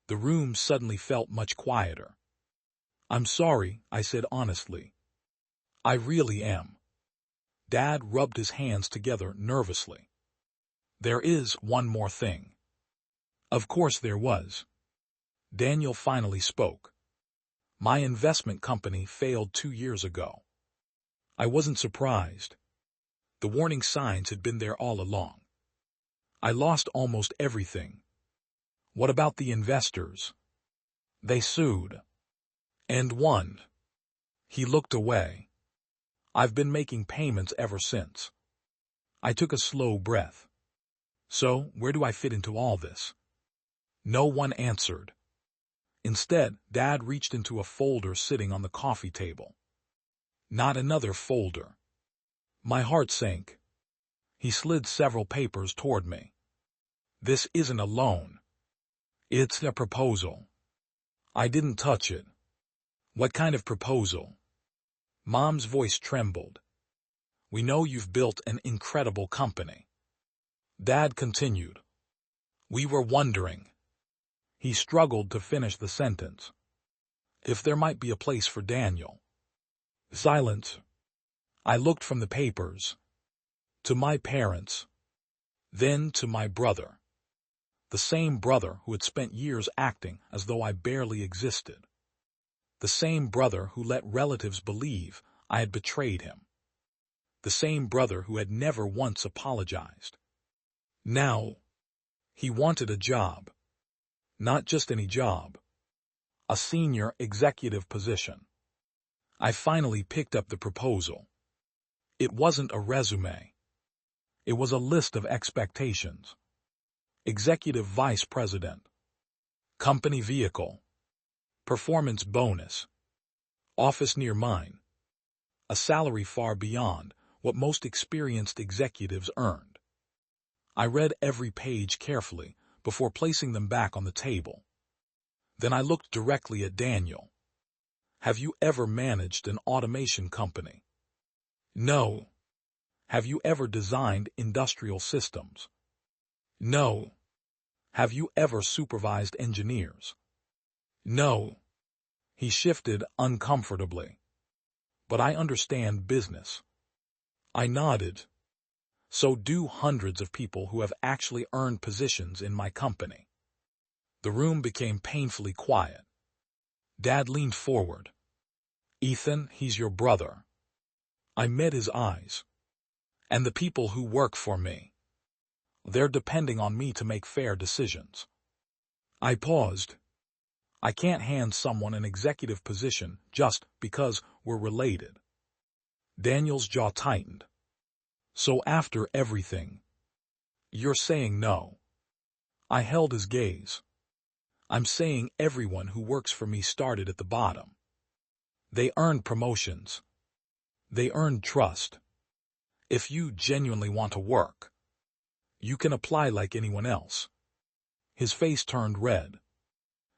The room suddenly felt much quieter. I'm sorry, I said honestly. I really am. Dad rubbed his hands together nervously. There is one more thing. Of course there was. Daniel finally spoke. My investment company failed 2 years ago. I wasn't surprised. The warning signs had been there all along. I lost almost everything. What about the investors? They sued. And won. He looked away. I've been making payments ever since. I took a slow breath. So, where do I fit into all this? No one answered. Instead, Dad reached into a folder sitting on the coffee table. Not another folder. My heart sank. He slid several papers toward me. This isn't a loan. It's a proposal. I didn't touch it. What kind of proposal? Mom's voice trembled. We know you've built an incredible company. Dad continued. We were wondering. He struggled to finish the sentence. If there might be a place for Daniel. Silence. I looked from the papers. To my parents. Then to my brother. The same brother who had spent years acting as though I barely existed. The same brother who let relatives believe I had betrayed him. The same brother who had never once apologized. Now, he wanted a job. Not just any job. A senior executive position. I finally picked up the proposal. It wasn't a resume. It was a list of expectations. Executive Vice President. Company vehicle. Performance bonus. Office near mine. A salary far beyond what most experienced executives earned. I read every page carefully before placing them back on the table. Then I looked directly at Daniel. Have you ever managed an automation company? No. Have you ever designed industrial systems? No. Have you ever supervised engineers? No. He shifted uncomfortably. But I understand business. I nodded. So do hundreds of people who have actually earned positions in my company. The room became painfully quiet. Dad leaned forward. Ethan, he's your brother. I met his eyes. And the people who work for me. They're depending on me to make fair decisions. I paused. I can't hand someone an executive position just because we're related. Daniel's jaw tightened. So after everything, you're saying no. I held his gaze. I'm saying everyone who works for me started at the bottom. They earned promotions. They earned trust. If you genuinely want to work, you can apply like anyone else. His face turned red.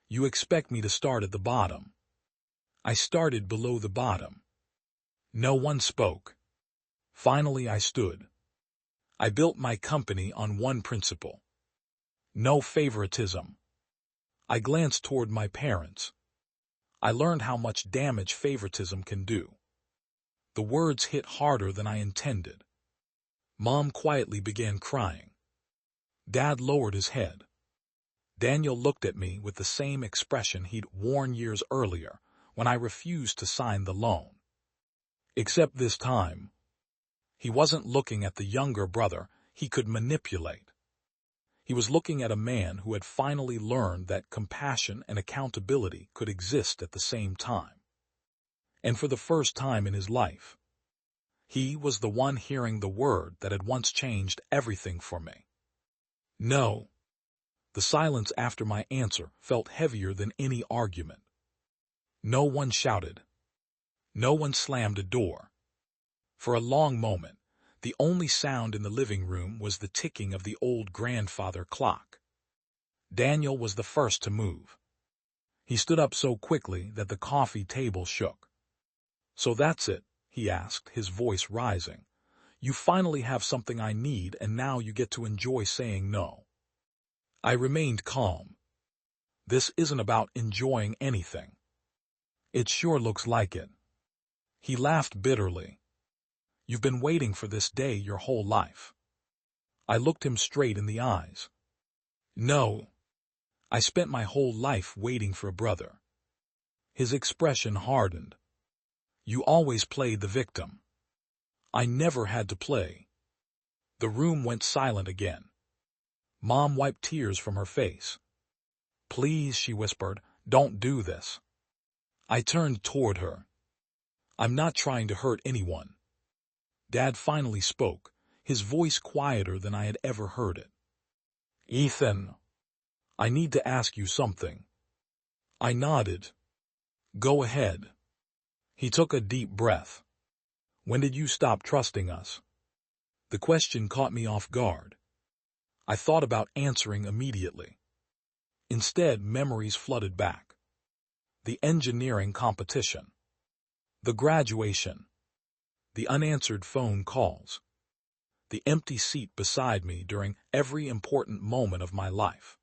You expect me to start at the bottom. I started below the bottom. No one spoke. Finally, I stood. I built my company on one principle. No favoritism. I glanced toward my parents. I learned how much damage favoritism can do. The words hit harder than I intended. Mom quietly began crying. Dad lowered his head. Daniel looked at me with the same expression he'd worn years earlier when I refused to sign the loan. Except this time, he wasn't looking at the younger brother he could manipulate. He was looking at a man who had finally learned that compassion and accountability could exist at the same time. And for the first time in his life, he was the one hearing the word that had once changed everything for me. No. The silence after my answer felt heavier than any argument. No one shouted. No one slammed a door. For a long moment, the only sound in the living room was the ticking of the old grandfather clock. Daniel was the first to move. He stood up so quickly that the coffee table shook. So that's it, he asked, his voice rising. You finally have something I need, and now you get to enjoy saying no. I remained calm. This isn't about enjoying anything. It sure looks like it. He laughed bitterly. You've been waiting for this day your whole life. I looked him straight in the eyes. No. I spent my whole life waiting for a brother. His expression hardened. You always played the victim. I never had to play. The room went silent again. Mom wiped tears from her face. "Please," she whispered, "don't do this." I turned toward her. "I'm not trying to hurt anyone." Dad finally spoke, his voice quieter than I had ever heard it. "Ethan, I need to ask you something." I nodded. "Go ahead." He took a deep breath. "When did you stop trusting us?" The question caught me off guard. I thought about answering immediately. Instead, memories flooded back. The engineering competition. The graduation. The unanswered phone calls. The empty seat beside me during every important moment of my life.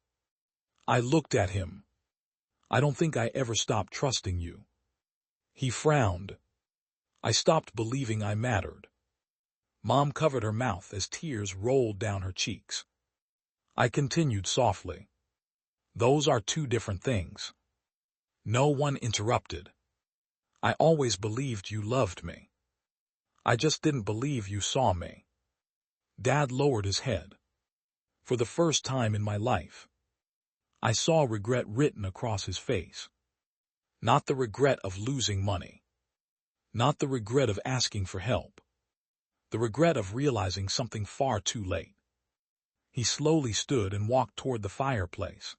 I looked at him. "I don't think I ever stopped trusting you." He frowned. "I stopped believing I mattered." Mom covered her mouth as tears rolled down her cheeks. I continued softly. "Those are two different things." No one interrupted. "I always believed you loved me. I just didn't believe you saw me." Dad lowered his head. For the first time in my life, I saw regret written across his face. Not the regret of losing money. Not the regret of asking for help. The regret of realizing something far too late. He slowly stood and walked toward the fireplace.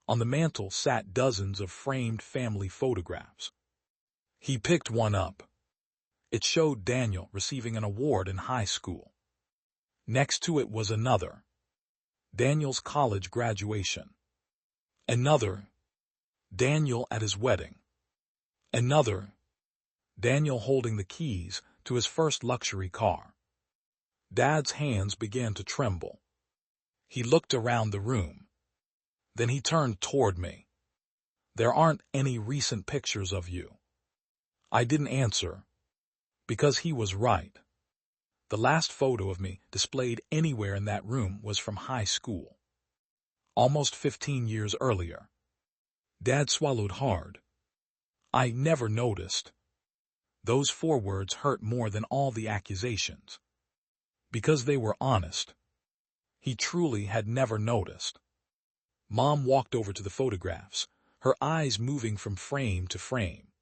On the mantel sat dozens of framed family photographs. He picked one up. It showed Daniel receiving an award in high school. Next to it was another. Daniel's college graduation. Another. Daniel at his wedding. Another. Daniel holding the keys to his first luxury car. Dad's hands began to tremble. He looked around the room. Then he turned toward me. "There aren't any recent pictures of you." I didn't answer. Because he was right. The last photo of me displayed anywhere in that room was from high school. Almost 15 years earlier. Dad swallowed hard. "I never noticed." Those 4 words hurt more than all the accusations. Because they were honest. He truly had never noticed. Mom walked over to the photographs, her eyes moving from frame to frame.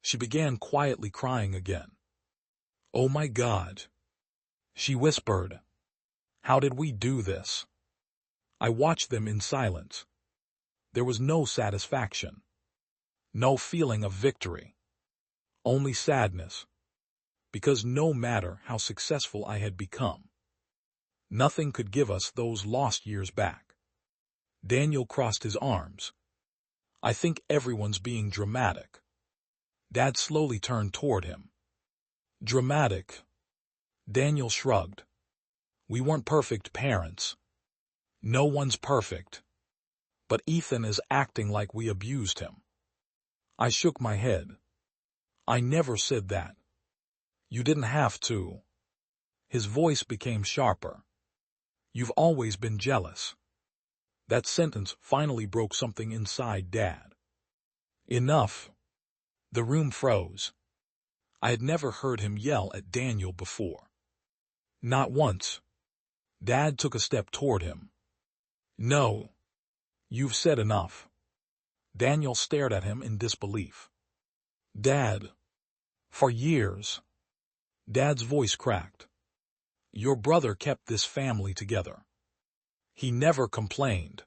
She began quietly crying again. "Oh my God," she whispered. "How did we do this?" I watched them in silence. There was no satisfaction. No feeling of victory. Only sadness. Because no matter how successful I had become, nothing could give us those lost years back. Daniel crossed his arms. "I think everyone's being dramatic." Dad slowly turned toward him. "Dramatic." Daniel shrugged. "We weren't perfect parents. No one's perfect. But Ethan is acting like we abused him." I shook my head. "I never said that. You didn't have to." His voice became sharper. "You've always been jealous." That sentence finally broke something inside Dad. Enough. The room froze. I had never heard him yell at Daniel before. Not once. Dad took a step toward him. "No. You've said enough." Daniel stared at him in disbelief. "Dad." "For years." Dad's voice cracked. "Your brother kept this family together. He never complained.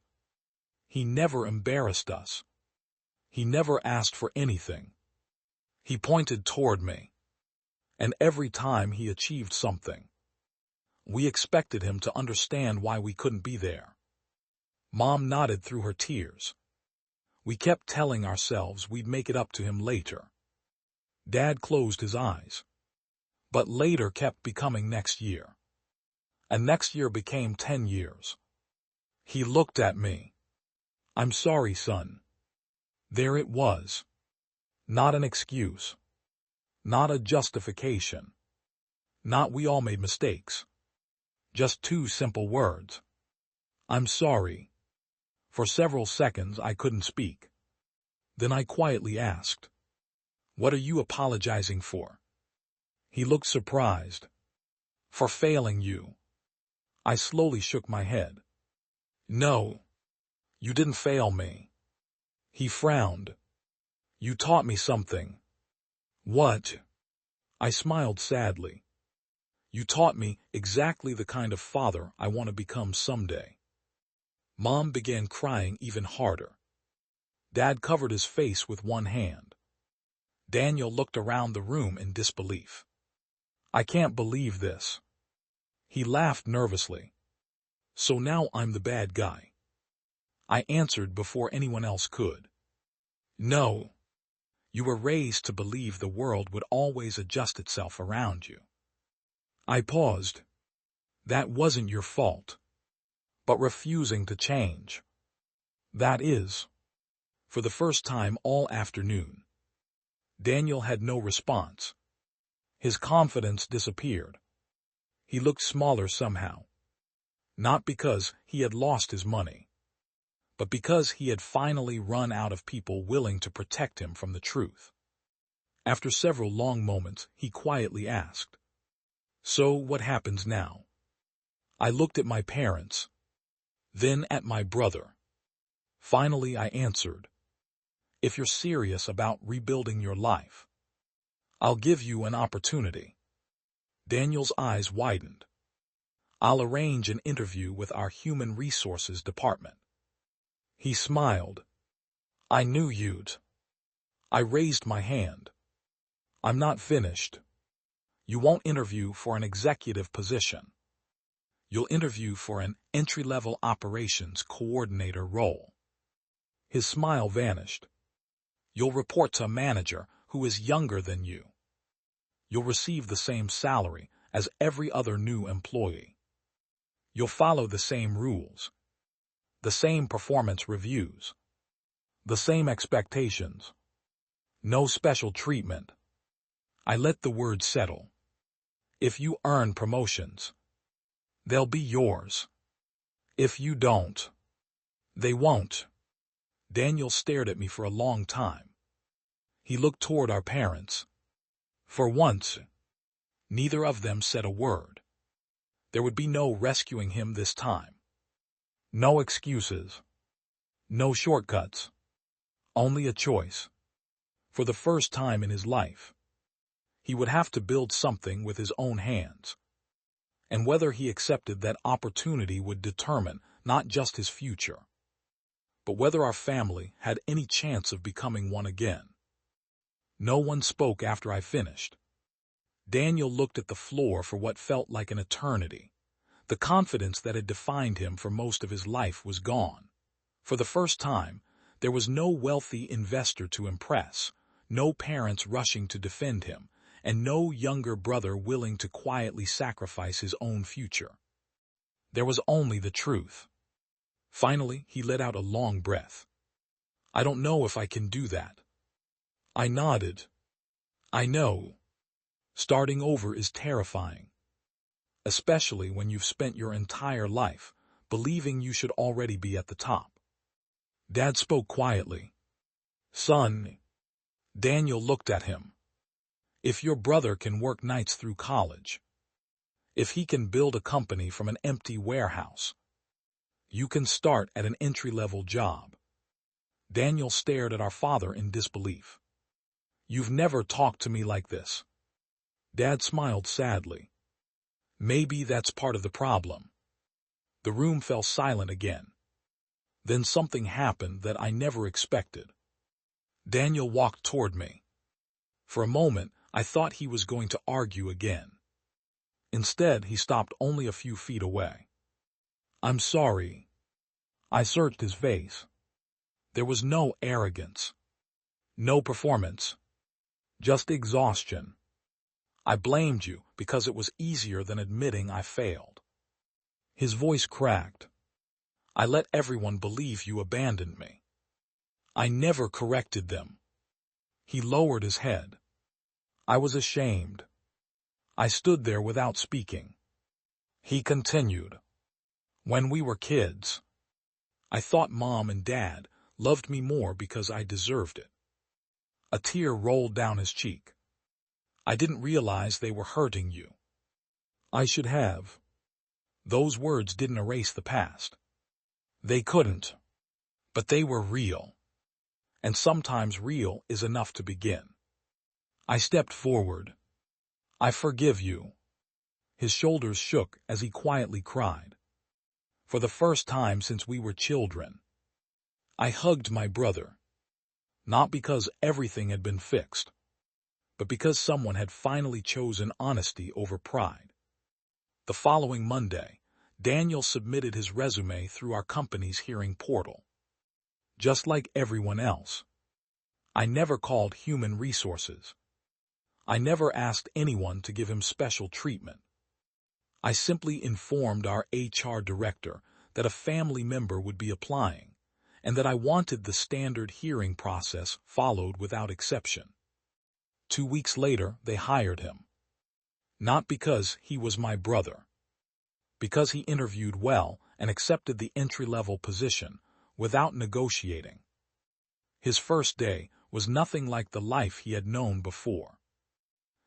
He never embarrassed us. He never asked for anything." He pointed toward me. "And every time he achieved something, we expected him to understand why we couldn't be there." Mom nodded through her tears. "We kept telling ourselves we'd make it up to him later." Dad closed his eyes. But later kept becoming next year. And next year became 10 years. He looked at me. "I'm sorry, son." There it was. Not an excuse. Not a justification. Not "we all made mistakes." Just 2 simple words. "I'm sorry." For several seconds I couldn't speak. Then I quietly asked, "What are you apologizing for?" He looked surprised. "For failing you." I slowly shook my head. No, you didn't fail me. He frowned. You taught me something. What? I smiled sadly. You taught me exactly the kind of father I want to become someday. Mom began crying even harder. Dad covered his face with one hand. Daniel looked around the room in disbelief. I can't believe this. He laughed nervously. So now I'm the bad guy. I answered before anyone else could. No. You were raised to believe the world would always adjust itself around you. I paused. That wasn't your fault. But refusing to change. That is. For the first time all afternoon, Daniel had no response. His confidence disappeared. He looked smaller somehow. Not because he had lost his money, but because he had finally run out of people willing to protect him from the truth. After several long moments, he quietly asked, "So what happens now?" I looked at my parents, then at my brother. Finally, I answered, "If you're serious about rebuilding your life, I'll give you an opportunity." Daniel's eyes widened. "I'll arrange an interview with our human resources department." He smiled. "I knew you'd." I raised my hand. "I'm not finished. You won't interview for an executive position. You'll interview for an entry-level operations coordinator role." His smile vanished. "You'll report to a manager who is younger than you. You'll receive the same salary as every other new employee. You'll follow the same rules, the same performance reviews, the same expectations. No special treatment." I let the words settle. "If you earn promotions, they'll be yours. If you don't, they won't." Daniel stared at me for a long time. He looked toward our parents. For once, neither of them said a word. There would be no rescuing him this time. No excuses. No shortcuts. Only a choice. For the first time in his life, he would have to build something with his own hands. And whether he accepted that opportunity would determine not just his future, but whether our family had any chance of becoming one again. No one spoke after I finished. Daniel looked at the floor for what felt like an eternity. The confidence that had defined him for most of his life was gone. For the first time, there was no wealthy investor to impress, no parents rushing to defend him, and no younger brother willing to quietly sacrifice his own future. There was only the truth. Finally, he let out a long breath. "I don't know if I can do that." I nodded. "I know. Starting over is terrifying. Especially when you've spent your entire life believing you should already be at the top." Dad spoke quietly. "Son." Daniel looked at him. "If your brother can work nights through college, if he can build a company from an empty warehouse, you can start at an entry-level job." Daniel stared at our father in disbelief. "You've never talked to me like this." Dad smiled sadly. "Maybe that's part of the problem." The room fell silent again. Then something happened that I never expected. Daniel walked toward me. For a moment, I thought he was going to argue again. Instead, he stopped only a few feet away. "I'm sorry." I searched his face. There was no arrogance, no performance, just exhaustion. "I blamed you because it was easier than admitting I failed." His voice cracked. "I let everyone believe you abandoned me. I never corrected them." He lowered his head. I was ashamed. I stood there without speaking. He continued. "When we were kids, I thought Mom and Dad loved me more because I deserved it." A tear rolled down his cheek. "I didn't realize they were hurting you." "I should have." Those words didn't erase the past. They couldn't, but they were real. And sometimes real is enough to begin. I stepped forward. I forgive you. His shoulders shook as he quietly cried. For the first time since we were children. I hugged my brother. Not because everything had been fixed, but because someone had finally chosen honesty over pride. The following Monday, Daniel submitted his resume through our company's hearing portal. Just like everyone else. I never called human resources. I never asked anyone to give him special treatment. I simply informed our HR director that a family member would be applying, and that I wanted the standard hearing process followed without exception. 2 weeks later, they hired him. Not because he was my brother. Because he interviewed well and accepted the entry-level position without negotiating. His first day was nothing like the life he had known before.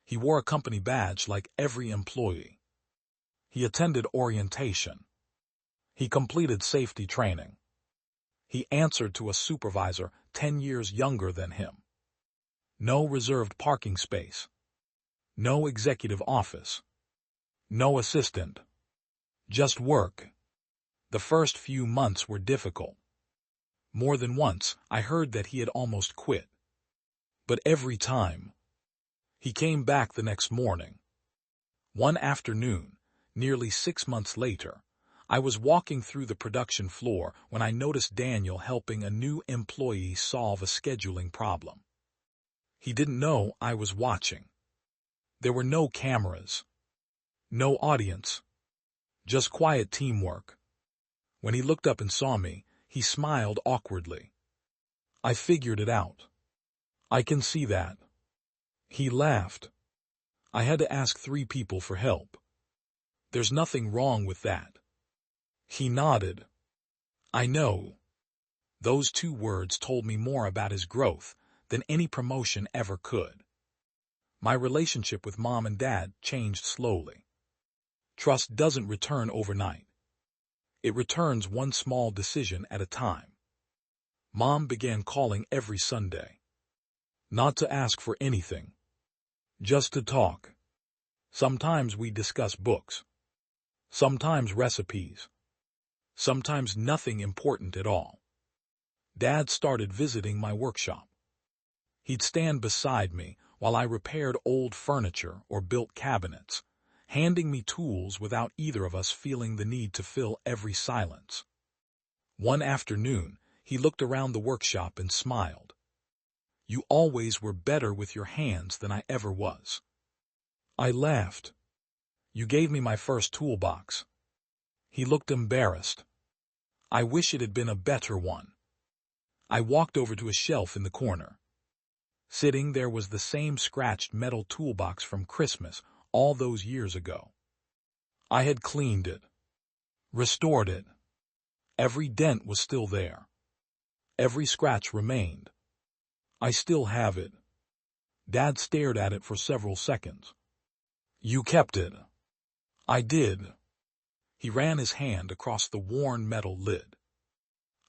He wore a company badge like every employee. He attended orientation. He completed safety training. He answered to a supervisor 10 years younger than him. No reserved parking space. No executive office. No assistant. Just work. The first few months were difficult. More than once, I heard that he had almost quit. But every time, he came back the next morning. One afternoon, nearly 6 months later, I was walking through the production floor when I noticed Daniel helping a new employee solve a scheduling problem. He didn't know I was watching. There were no cameras. No audience. Just quiet teamwork. When he looked up and saw me, he smiled awkwardly. I figured it out. I can see that. He laughed. I had to ask 3 people for help. There's nothing wrong with that. He nodded. I know. Those 2 words told me more about his growth than any promotion ever could. My relationship with Mom and Dad changed slowly. Trust doesn't return overnight. It returns one small decision at a time. Mom began calling every Sunday. Not to ask for anything. Just to talk. Sometimes we discuss books. Sometimes recipes. Sometimes nothing important at all. Dad started visiting my workshop. He'd stand beside me while I repaired old furniture or built cabinets, handing me tools without either of us feeling the need to fill every silence. One afternoon, he looked around the workshop and smiled. You always were better with your hands than I ever was. I laughed. You gave me my first toolbox. He looked embarrassed. I wish it had been a better one. I walked over to a shelf in the corner. Sitting there was the same scratched metal toolbox from Christmas all those years ago. I had cleaned it. Restored it. Every dent was still there. Every scratch remained. I still have it. Dad stared at it for several seconds. You kept it. I did. He ran his hand across the worn metal lid.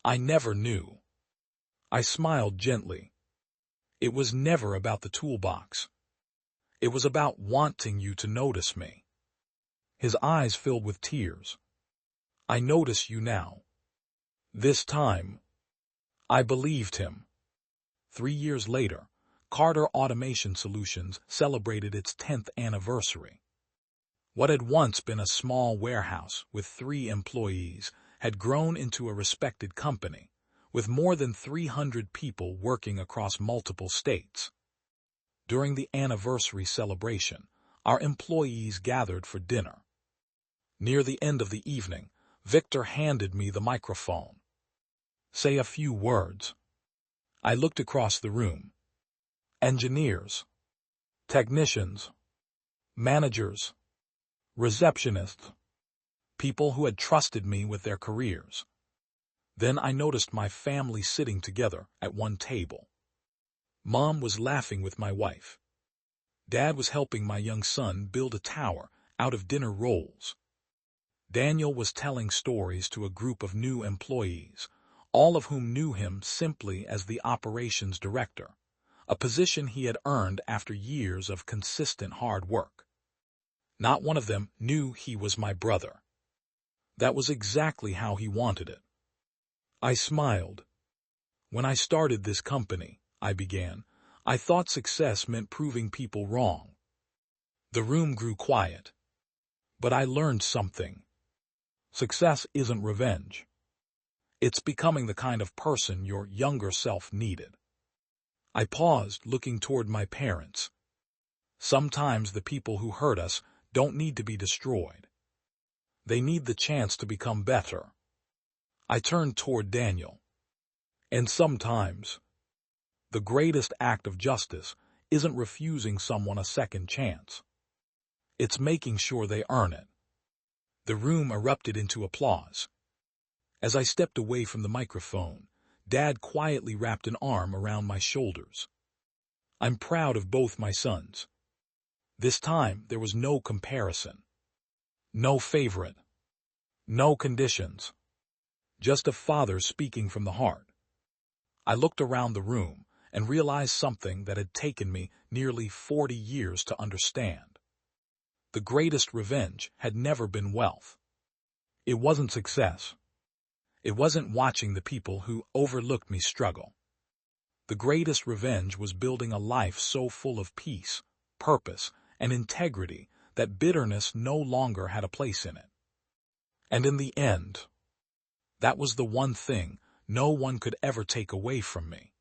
I never knew. I smiled gently. It was never about the toolbox. It was about wanting you to notice me. His eyes filled with tears. I notice you now. This time. I believed him. 3 years later, Carter Automation Solutions celebrated its 10th anniversary. What had once been a small warehouse with 3 employees had grown into a respected company, with more than 300 people working across multiple states. During the anniversary celebration, our employees gathered for dinner. Near the end of the evening, Victor handed me the microphone. Say a few words. I looked across the room. Engineers, technicians, managers, receptionists, people who had trusted me with their careers. Then I noticed my family sitting together at one table. Mom was laughing with my wife. Dad was helping my young son build a tower out of dinner rolls. Daniel was telling stories to a group of new employees, all of whom knew him simply as the operations director, a position he had earned after years of consistent hard work. Not one of them knew he was my brother. That was exactly how he wanted it. I smiled. When I started this company, I began, I thought success meant proving people wrong. The room grew quiet. But I learned something. Success isn't revenge. It's becoming the kind of person your younger self needed. I paused, looking toward my parents. Sometimes the people who hurt us don't need to be destroyed. They need the chance to become better. I turned toward Daniel. And sometimes, the greatest act of justice isn't refusing someone a second chance. It's making sure they earn it. The room erupted into applause. As I stepped away from the microphone, Dad quietly wrapped an arm around my shoulders. I'm proud of both my sons. This time there was no comparison. No favorite. No conditions. Just a father speaking from the heart. I looked around the room and realized something that had taken me nearly 40 years to understand. The greatest revenge had never been wealth. It wasn't success. It wasn't watching the people who overlooked me struggle. The greatest revenge was building a life so full of peace, purpose, and integrity that bitterness no longer had a place in it. And in the end, that was the one thing no one could ever take away from me.